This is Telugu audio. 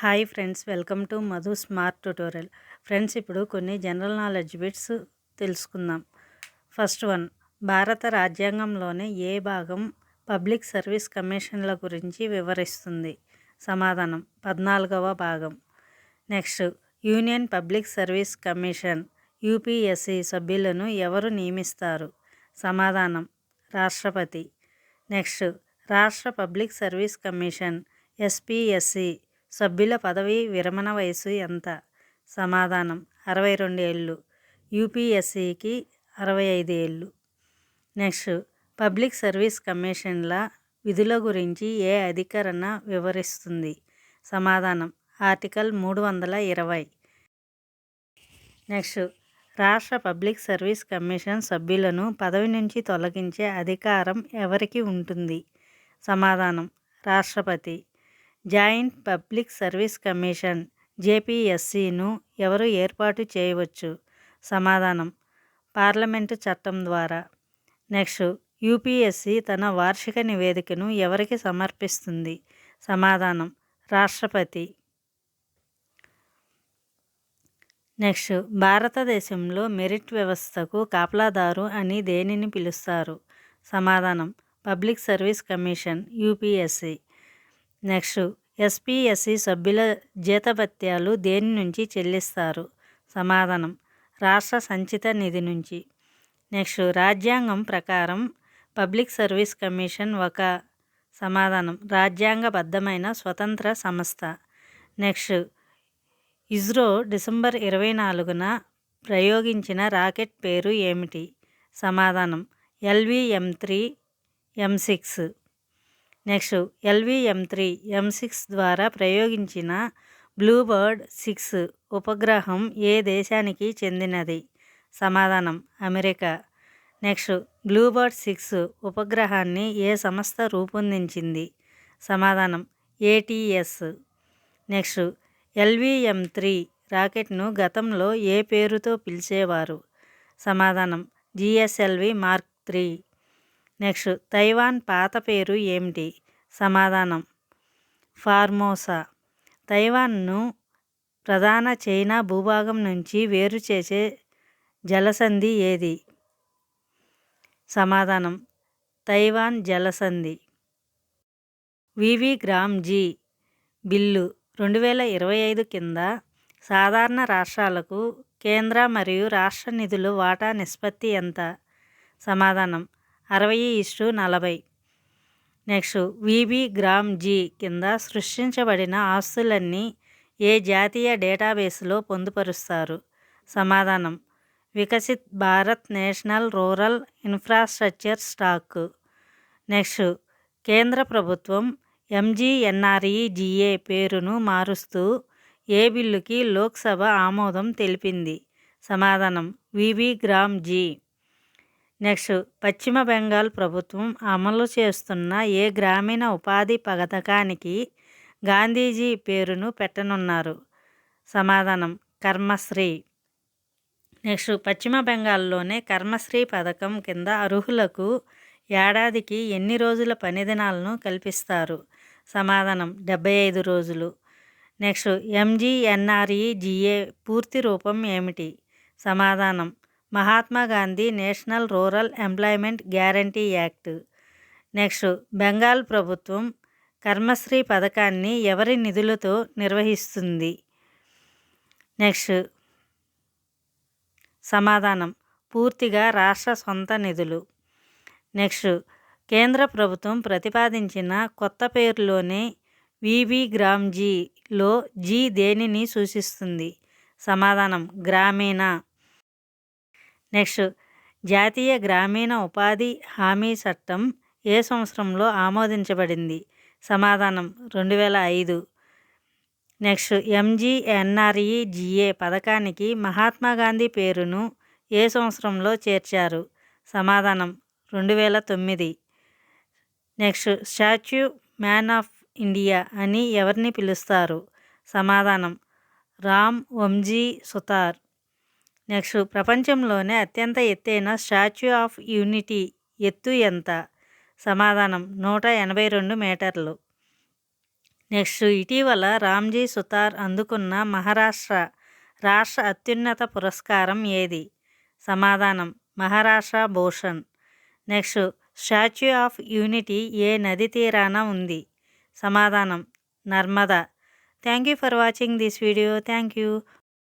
Hi friends, welcome to Madhu smart tutorial. Friends, ఇప్పుడు కొన్ని జనరల్ నాలెడ్జ్ బిట్స్ తెలుసుకుందాం. ఫస్ట్ వన్, భారత రాజ్యాంగంలోని ఏ భాగం పబ్లిక్ సర్వీస్ కమిషన్ల గురించి వివరిస్తుంది? సమాధానం 14వ భాగం. Next, union public service commission UPSC సభ్యులను ఎవరు నియమిస్తారు? సమాధానం రాష్ట్రపతి. నెక్స్ట్, రాష్ట్ర పబ్లిక్ సర్వీస్ కమిషన్ ఎస్పీఎస్సీ సభ్యుల పదవీ విరమణ వయసు ఎంత? సమాధానం 62 ఏళ్ళు. యూపీఎస్సీకి 65 ఏళ్ళు. నెక్స్ట్, పబ్లిక్ సర్వీస్ కమిషన్ల విధుల గురించి ఏ అధికరణ వివరిస్తుంది? సమాధానం ఆర్టికల్ 320. నెక్స్ట్, రాష్ట్ర పబ్లిక్ సర్వీస్ కమిషన్ సభ్యులను పదవి నుంచి తొలగించే అధికారం ఎవరికి ఉంటుంది? సమాధానం రాష్ట్రపతి. జాయింట్ పబ్లిక్ సర్వీస్ కమిషన్ జేపీఎస్సీను ఎవరు ఏర్పాటు చేయవచ్చు? సమాధానం పార్లమెంటు చట్టం ద్వారా. నెక్స్ట్, యూపీఎస్సీ తన వార్షిక నివేదికను ఎవరికి సమర్పిస్తుంది? సమాధానం రాష్ట్రపతి. నెక్స్ట్, భారతదేశంలో మెరిట్ వ్యవస్థకు కాపలాదారు అని దేనిని పిలుస్తారు? సమాధానం public service commission UPSC. Next, SPSC సభ్యుల జీతభత్యాలు దేని నుంచి చెల్లిస్తారు? సమాధానం రాష్ట్ర సంచిత నిధి నుంచి. నెక్స్ట్, రాజ్యాంగం ప్రకారం పబ్లిక్ సర్వీస్ కమిషన్ ఒక సమాధానం రాజ్యాంగబద్ధమైన స్వతంత్ర సంస్థ. నెక్స్ట్, ఇస్రో డిసెంబర్ 24న ప్రయోగించిన రాకెట్ పేరు ఏమిటి? సమాధానం LVM-3 M6. Next, LVM-3 M6 ద్వారా ప్రయోగించిన బ్లూబర్డ్ 6 ఉపగ్రహం ఏ దేశానికి చెందినది? సమాధానం అమెరికా. నెక్స్ట్, బ్లూబర్డ్ 6 ఉపగ్రహాన్ని ఏ సంస్థ రూపొందించింది? సమాధానం ATS. నెక్స్ట్, LVM-3 రాకెట్ను గతంలో ఏ పేరుతో పిలిచేవారు? సమాధానం GSLV Mark 3. నెక్స్ట్, తైవాన్ పాత పేరు ఏమిటి? సమాధానం ఫార్మోసా. తైవాన్ను ప్రధాన చైనా భూభాగం నుంచి వేరు చేసే జలసంధి ఏది? సమాధానం తైవాన్ జలసంధి. వివి-గ్రామ్-జీ బిల్లు 2025 కింద సాధారణ రాష్ట్రాలకు కేంద్ర మరియు రాష్ట్ర నిధుల వాటా నిష్పత్తి ఎంత? సమాధానం 60:40. నెక్స్ట్, వివి-గ్రామ్-జీ కింద సృష్టించబడిన ఆస్తులన్నీ ఏ జాతీయ డేటాబేస్లో పొందుపరుస్తారు? సమాధానం Viksit Bharat national rural infrastructure stock. Next, కేంద్ర ప్రభుత్వం MGNREGA పేరును మారుస్తూ ఏ బిల్లుకి లోక్సభ ఆమోదం తెలిపింది? సమాధానం వివి-గ్రామ్-జీ. నెక్స్ట్, పశ్చిమ బెంగాల్ ప్రభుత్వం అమలు చేస్తున్న ఏ గ్రామీణ ఉపాధి పథకానికి గాంధీజీ పేరును పెట్టనున్నారు? సమాధానం కర్మశ్రీ. నెక్స్ట్, పశ్చిమ బెంగాల్లోనే కర్మశ్రీ పథకం కింద అర్హులకు ఏడాదికి ఎన్ని రోజుల పని దినాలను కల్పిస్తారు? సమాధానం 75 రోజులు. నెక్స్ట్, MGNREGA పూర్తి రూపం ఏమిటి? సమాధానం Mahatma Gandhi national rural employment guarantee act. Next, Bengal ప్రభుత్వం కర్మశ్రీ పథకాన్ని ఎవరి నిధులతో నిర్వహిస్తుంది? నెక్స్ట్, సమాధానం పూర్తిగా రాష్ట్ర సొంత నిధులు. నెక్స్ట్, కేంద్ర ప్రభుత్వం ప్రతిపాదించిన కొత్త పేరులోనే వివి-గ్రామ్-జీలో జీ దేనిని సూచిస్తుంది? సమాధానం గ్రామీణ. నెక్స్ట్, జాతీయ గ్రామీణ ఉపాధి హామీ చట్టం ఏ సంవత్సరంలో ఆమోదించబడింది? సమాధానం 2005. నెక్స్ట్, MGNREGA పథకానికి మహాత్మా గాంధీ పేరును ఏ సంవత్సరంలో చేర్చారు? సమాధానం 2009. Next, statue man of India అని ఎవరిని పిలుస్తారు? సమాధానం రామ్ వంజీ సుతార్. నెక్స్ట్, ప్రపంచంలోనే అత్యంత ఎత్తైన స్టాచ్యూ ఆఫ్ యూనిటీ ఎత్తు ఎంత? సమాధానం 182 మీటర్లు. నెక్స్ట్ ఇటీవల రామ్జీ సుతార్ అందుకున్న మహారాష్ట్ర రాష్ట్ర అత్యున్నత పురస్కారం ఏది? సమాధానం Maharashtra Bhushan. Next statue of unity ఏ నది తీరాన ఉంది? సమాధానం Narmada. Thank you for watching this video. Thank you.